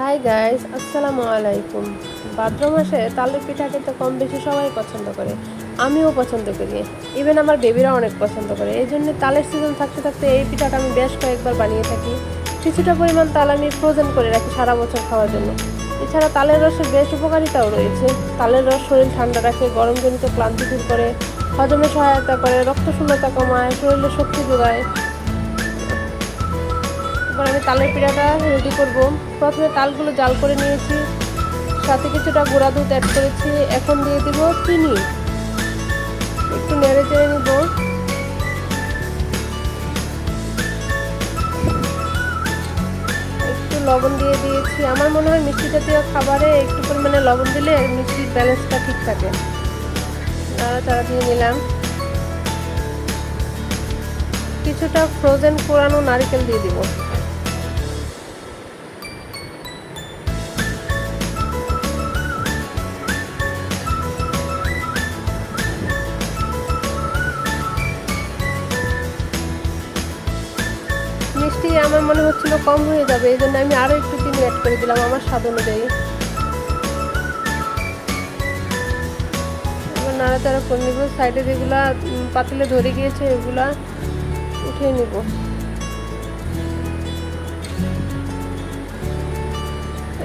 Hi guys, আসসালামু আলাইকুম। ভাদ্র মাসে তালের পিঠা খেতে কম বেশি সবাই পছন্দ করে, আমিও পছন্দ করি। ইভেন আমার বেবিরা অনেক পছন্দ করে। এই জন্য তালের সিজন থাকতে থাকতে এই পিঠাটা আমি বেশ কয়েকবার বানিয়ে থাকি। কিছুটা পরিমাণ তাল আমি ফ্রোজেন করে রাখি সারা বছর খাওয়ার জন্য। এছাড়া তালের রসের বেশ উপকারিতাও রয়েছে। তালের রস শরীর ঠান্ডা রাখে, গরমজনিত ক্লান্তি দূর করে, হজমে সহায়তা করে, রক্ত শূন্যতা কমায়, শরীরে শক্তি যোগায়। এবার আমি তালের পিঠাটা রেডি করব। প্রথমে তালগুলো জাল করে নিয়েছি, সাথে কিছুটা গুঁড়া দুধ অ্যাড করেছি। এখন দিয়ে দিব চিনি, একটু নেড়ে চেড়ে নিব। একটু লবণ দিয়ে দিয়েছি। আমার মনে হয় মিষ্টি জাতীয় খাবারে একটু পরিমাণে লবণ দিলে মিষ্টির ব্যালেন্সটা ঠিক থাকে। নাড়াচাড়া দিয়ে নিলাম। কিছুটা ফ্রোজেন কোরানো নারকেল দিয়ে দিব। মিষ্টি আমার মনে হচ্ছিল কম হয়ে যাবে, এই জন্য আমি আরও একটু চিনি অ্যাড করে দিলাম আমার স্বাদ অনুযায়ী। এবার নাড়াচাড়া করে নিব। সাইডে যেগুলা পাতিলে ধরে গিয়েছে এগুলা উঠিয়ে নিব।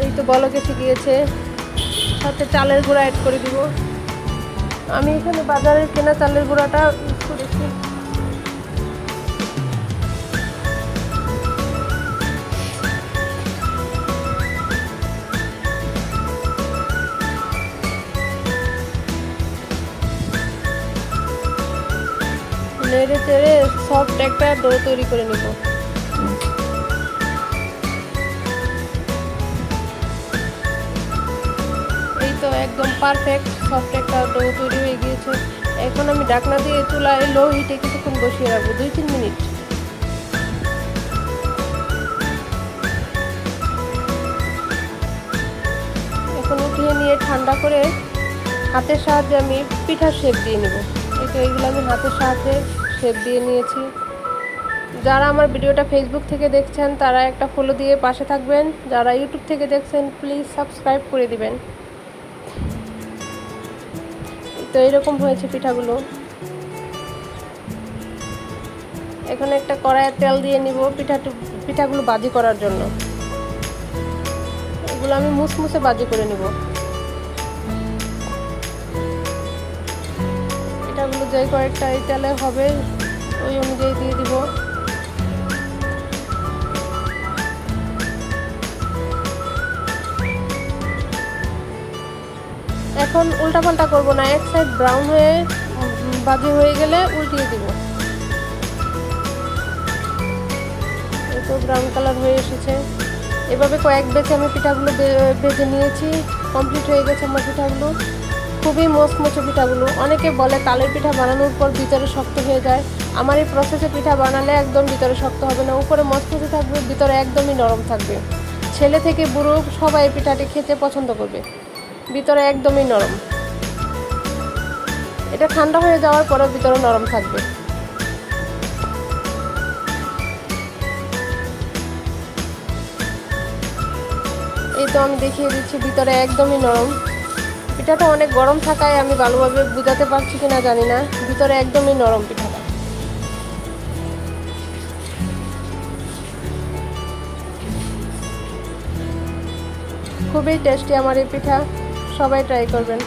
এই তো বলক এসে গিয়েছে। সাথে চালের গুঁড়া অ্যাড করে দিব। আমি এখানে বাজারের কেনা চালের গুঁড়াটা ইউজ করেছি। নেড়ে চেড়ে সফট একটা ডো তৈরি করে নিব। এই তো একদম পারফেক্ট সফট একটা ডো তৈরি হয়ে গিয়েছে। এখন আমি ঢাকনা দিয়ে চুলায় লো হিটে কিছুক্ষণ বসিয়ে রাখবো, 2-3 মিনিট। এখন উঠিয়ে নিয়ে ঠান্ডা করে হাতের সাহায্যে আমি পিঠার শেপ দিয়ে নেব। এই তো এইগুলো আমি হাতের সাহায্যে শেপ দিয়ে নিয়েছি। যারা আমার ভিডিওটা ফেসবুক থেকে দেখছেন তারা একটা ফলো দিয়ে পাশে থাকবেন। যারা ইউটিউব থেকে দেখছেন প্লিজ সাবস্ক্রাইব করে দিবেন। তো এইরকম হয়েছে পিঠাগুলো। এখন একটা কড়াইয়ে তেল দিয়ে নিব পিঠাগুলো ভাজি করার জন্য। এগুলো আমি মুসমুসে ভাজি করে নিব। পিঠাগুলো যে কয়েকটা এই তেলে হবে ওই অনুযায়ী দিয়ে দিব। এখন উল্টাপাল্টা করব না, এক সাইড ব্রাউন হয়ে ভাজি হয়ে গেলে উল্টিয়ে দিব। এই তো ব্রাউন কালার হয়ে এসেছে। এভাবে কয়েক বেচে আমি পিঠাগুলো ভেজে নিয়েছি। কমপ্লিট হয়ে গেছে আমার পিঠাগুলো। খুবই মচমচে পিঠাগুলো। অনেকে বলে তালের পিঠা বানানোর পর ভিতরে শক্ত হয়ে যায়। আমার এই প্রসেসে পিঠা বানালে একদম ভিতরে শক্ত হবে না, উপরে মচমচে থাকবে, ভিতরে একদমই নরম থাকবে। ছেলে থেকে বুড়ো সবাই এই পিঠাটি খেতে পছন্দ করবে। ভিতরে একদমই নরম। এটা ঠান্ডা হয়ে যাওয়ার পরেও ভিতরে নরম থাকবে। এই তো আমি দেখিয়ে দিচ্ছি, ভিতরে একদমই নরম। পিঠাটা অনেক গরম থাকায় আমি ভালোভাবে বুঝাতে পারছি কিনা জানি না, ভিতরে একদমই নরম পিঠাটা। খুবই টেস্টি আমার এই পিঠা, সবাই ট্রাই করবেন।